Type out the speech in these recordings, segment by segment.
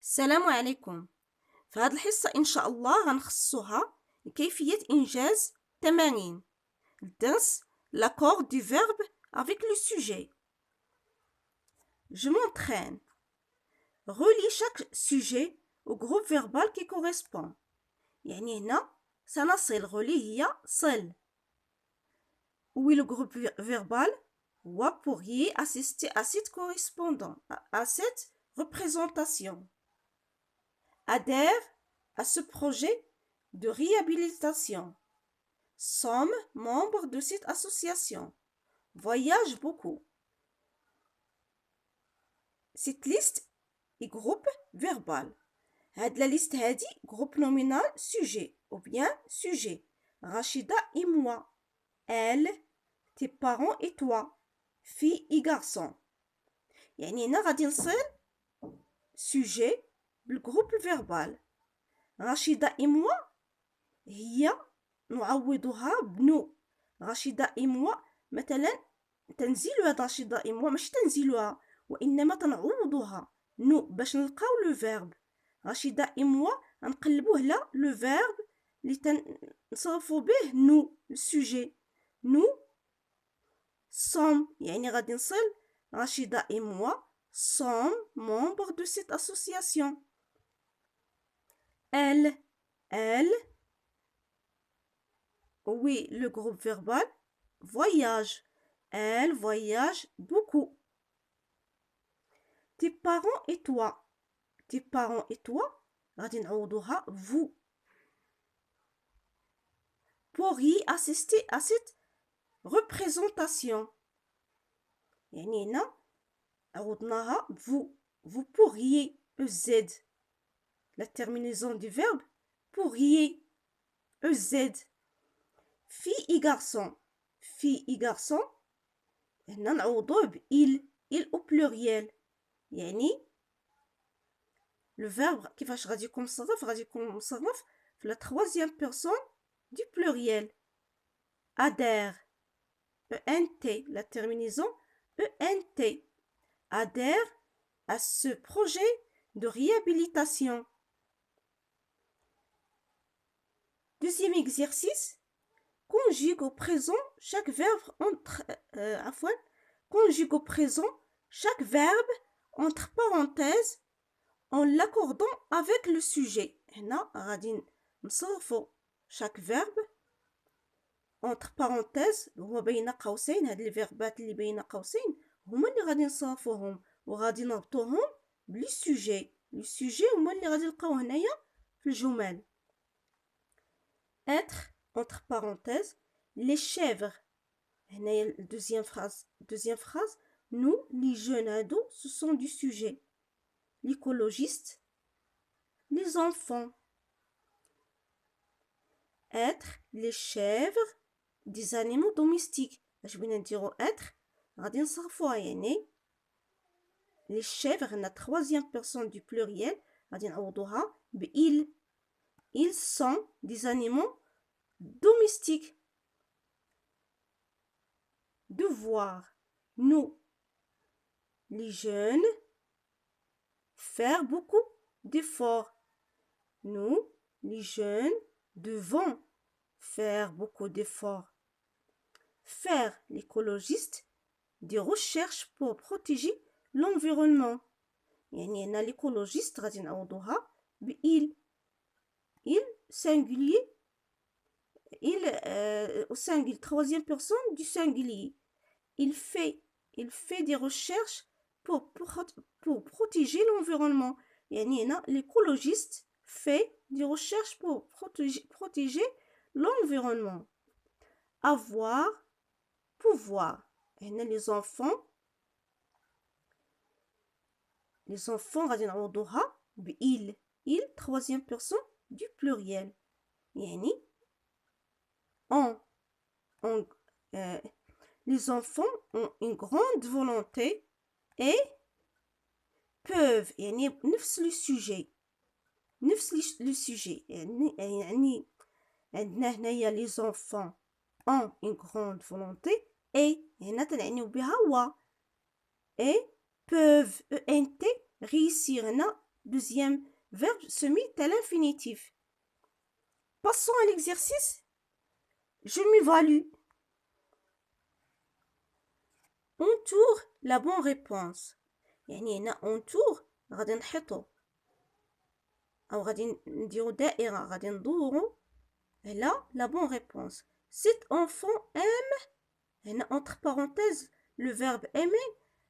السلام عليكم. في هذه الحصة إن شاء الله غنخصصوها لكيفية إنجاز تمارين الدرس l'accord du verbe avec le sujet. Je m'entraîne. Relie chaque sujet au groupe verbal qui correspond. يعني هنا سنصل relie هي صل. Oui, le groupe verbal هو pourriez assister à cette correspondant, à cette représentation. Adhère à ce projet de réhabilitation. Sommes membres de cette association. Voyage beaucoup. Cette liste est groupe verbal. La liste هذه groupe nominal sujet ou bien sujet. Rachida et moi. Elle, tes parents et toi. Fille et garçon. يعني هنا غادي نصير sujet بالجروب verbal. رشيدة et moi هي نعوضها بنو. رشيدة et moi مثلا تنزيلها رشيدة et moi ماشي تنزيلها وإنما تنعوضها نو باش نلقاو لو فيرب. رشيدة et moi نقلبوه لا لو فيرب اللي تنصرفو به نو السوجي. نو سوم يعني غادي نصل رشيدة et moi sommes membres de cette association. Elle, oui, le groupe verbal, voyage. Elle voyage beaucoup. Tes parents et toi. Tes parents et toi, غادي نعوضوها vous. Pourriez assister à cette représentation. يعني هنا عوضناها vous. Vous pourriez, EZ. La terminaison du verbe pourriez, EZ. Fille et garçon. Fille et garçon هنا نعوضوه بإل. إل au pluriel. يعني le verbe كيفاش غادي يكون مصرف غادي يكون مصرف في la troisième personne du pluriel. Adhère. ENT. La terminaison ENT. Adhère à ce projet de réhabilitation. Deuxième exercice. Conjugue au présent chaque verbe conjugue au présent chaque verbe entre parenthèses en l'accordant avec le sujet. هنا غادي نصرفوا chaque verbe entre parenthèses هو بين قوسين. هاد الفيربات اللي بين قوسين هما اللي غادي نصرفوهم وغادي نربطوهم بلي سوجي. لي سوجي هما اللي غادي نلقاو هنايا في الجمل. être entre parenthèses les chèvres. هنايا deuxième phrase nous les jeunes ados ce sont du sujet. L'écologiste, les enfants. Être les chèvres des animaux domestiques. اش بغينا نديرو être غادي نصرفوها يعني les chèvres la troisième personne du pluriel غادي نعوضوها ب ils. Ils sont des animaux domestiques. Devoir. Nous, les jeunes, faire beaucoup d'efforts. Nous, les jeunes, devons faire beaucoup d'efforts. Faire, l'écologiste, des recherches pour protéger l'environnement. يعني هنا l'écologiste غادي نعوضوها ب il. Il singulier. Il au singulier, troisième personne du singulier. Il fait des recherches pour protéger l'environnement. يعني هنا l'écologiste fait des recherches pour protéger l'environnement. Avoir, pouvoir. هنا les enfants غادي نعوضوها ب il. Il troisième personne du pluriel. يعني les enfants ont une grande volonté et peuvent يعني نفس le sujet يعني عندنا هنايا les enfants ont une grande volonté et هنا تنعنيو بها و et peuvent ENT réussir هنا deuxième verbe se mit à l'infinitif. Passons à l'exercice. Je m'évalue. Entoure la bonne réponse. يعني هنا entoure غادي نحطو أو غادي نديرو دائرة غادي ندورو على la bonne réponse. Cet enfant aime, هنا entre parenthèses le verbe aimer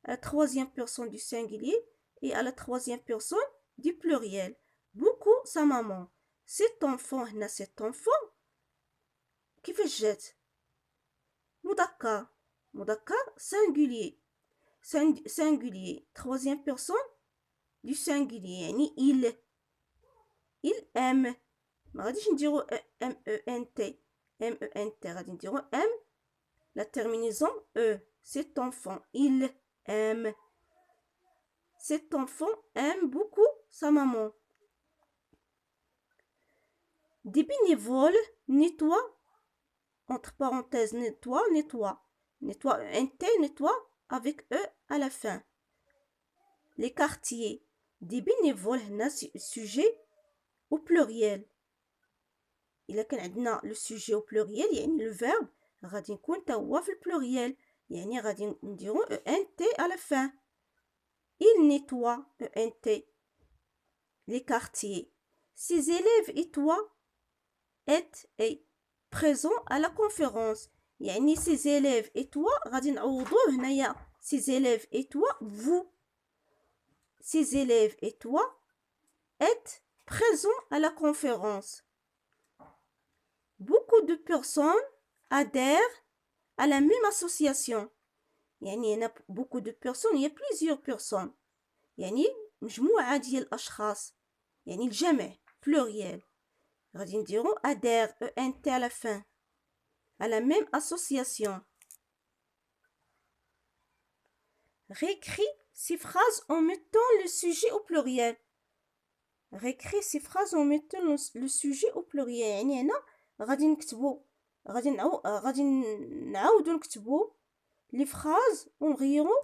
à la troisième personne du singulier et à la troisième personne du pluriel. Beaucoup sa maman. Cet enfant هنا cet enfant كيفاش جات؟ مذكر singulier singulier troisième personne du singulier يعني il aime ما غاديش نديرو ment غادي نديرو m la terminaison e. Cet enfant il aime, cet enfant aime beaucoup sa maman. Des bénévoles nettoient, entre parenthèses nettoie nettoie avec e à la fin. Les quartiers. Des bénévoles هنا sujet au pluriel. إلا كان عندنا le sujet au pluriel يعني le verbe غادي نكون تا هو في البلوريال يعني غادي نديرو ent à la fin. Il nettoie ent. Les quartiers. Ses élèves et toi est présent à la conférence يعني ses élèves et toi غادي نعوضوه هنايا ses élèves et toi vous. Ses élèves et toi êtes présents à la conférence. Beaucoup de personnes adhèrent à la même association. يعني هنا beaucoup de personnes il y a plusieurs personnes يعني مجموعة ديال الأشخاص يعني الجمع pluriel غادي نديرو adhère ent à la fin à la même association. Réécris ces phrases en mettant le sujet au pluriel. Réécris ces phrases en mettant le sujet au pluriel يعني هنا غادي نكتبو غادي نعاودو نكتبو les phrases ونغيرو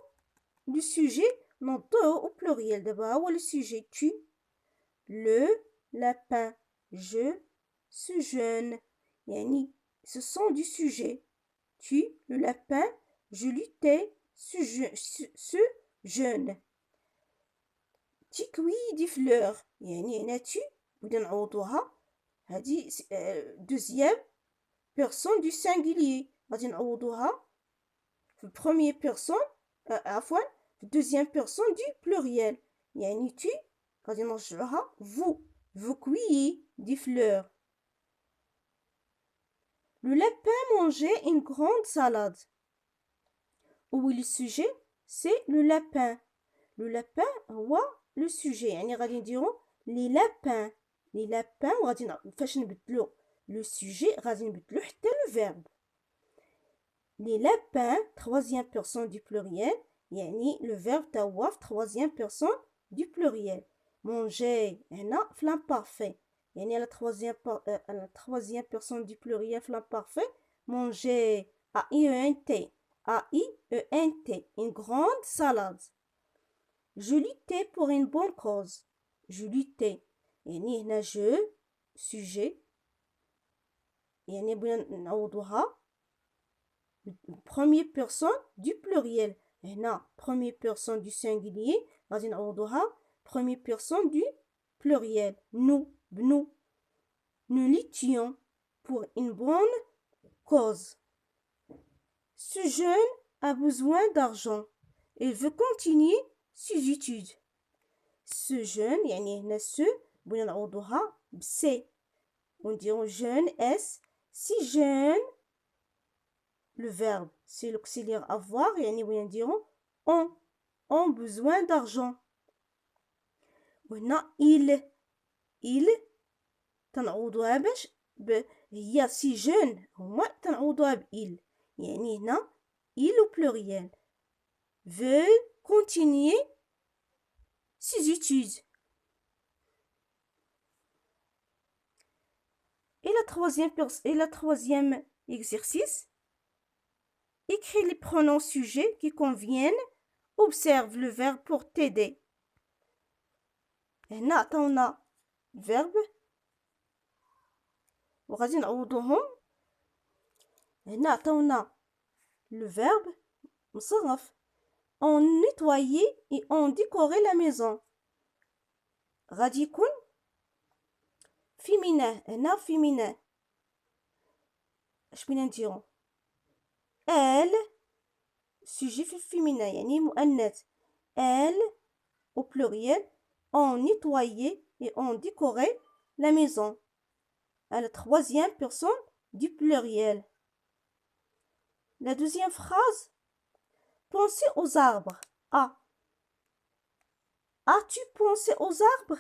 le sujet نوضوه au pluriel. دابا هو le sujet tu, le lapin, je, ce jeune يعني ce sont du sujet. Tu, le lapin, je luttais, ce jeune. Tu cueillis des fleurs يعني هنا tu بدنا نعوضوها هذه deuxième personne du singulier غادي نعوضوها في première personne عفوا في deuxième personne du pluriel يعني tu غادي نرجعوها vous cueillez des fleurs. Le lapin mangeait une grande salade. Où est le sujet? C'est le lapin. Le lapin هو le sujet يعني غادي نديرو les lapins. Les lapins وغادي فاش نبدلو le sujet غادي نبدلو حتى le verbe. Les lapins troisième personne du pluriel يعني le verbe تا هو في troisième personne du pluriel. Manger هنا في l'imparfait يعني la troisième personne du pluriel في l'imparfait manger A-I-E-N-T une grande salade. Je luttais pour une bonne cause. Je luttais يعني هنا je sujet يعني بغينا نعوضوها première personne du pluriel هنا première personne du singulier غادي نعوضوها première personne du pluriel. Nous luttions pour une bonne cause. Ce jeune a besoin d'argent. Il veut continuer ses études. Ce jeune يعني هنا ce بغينا نعوضوها بسي ونديرو jeune s. Si jeune le verbe c'est l'auxiliaire avoir يعني بغينا نديرو ont besoin d'argent. وهنا il تنعوضوها باش هي si jeune هما تنعوضوها il يعني هنا il au pluriel veut continuer ses études. Et la troisième exercice, écris les pronoms sujets qui conviennent. Observe le verbe pour t'aider. هنا عطاونا الفيرب وغادي نعوضوهم. هنا عطاونا لو فيرب مصرف on nettoyait et on décorait la maison. غادي يكون féminin. هنا féminin اش بينا نديرو elle sujet في féminin يعني مؤنث. elle au pluriel on nettoyait et on décorait la maison à la troisième personne du pluriel. La deuxième phrase, pensez aux arbres. Ah, as-tu pensé aux arbres؟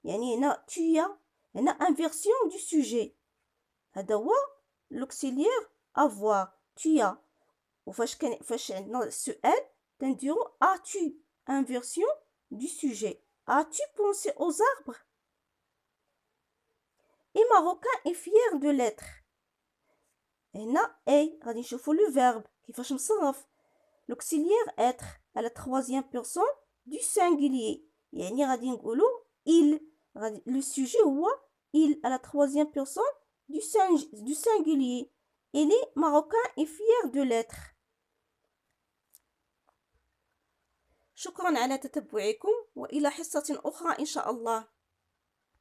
يعني هنا tu as هنا inversion du sujet. هذا هو l'auxiliaire avoir tu as. وفاش عندنا السؤال تنديرو as-tu inversion du sujet. As-tu pensé aux arbres؟ Et Marocain est fier de l'être. هنا اي غادي نشوفو لو فيرب كيفاش مصرف. l'auxiliaire être à la troisième personne du singulier يعني غادي نقولو il. غادي لو سوجي هو il à la troisième personne du singulier. Et les Marocains est fier de l'être. شكرا على تتبعكم وإلى حصة أخرى إن شاء الله.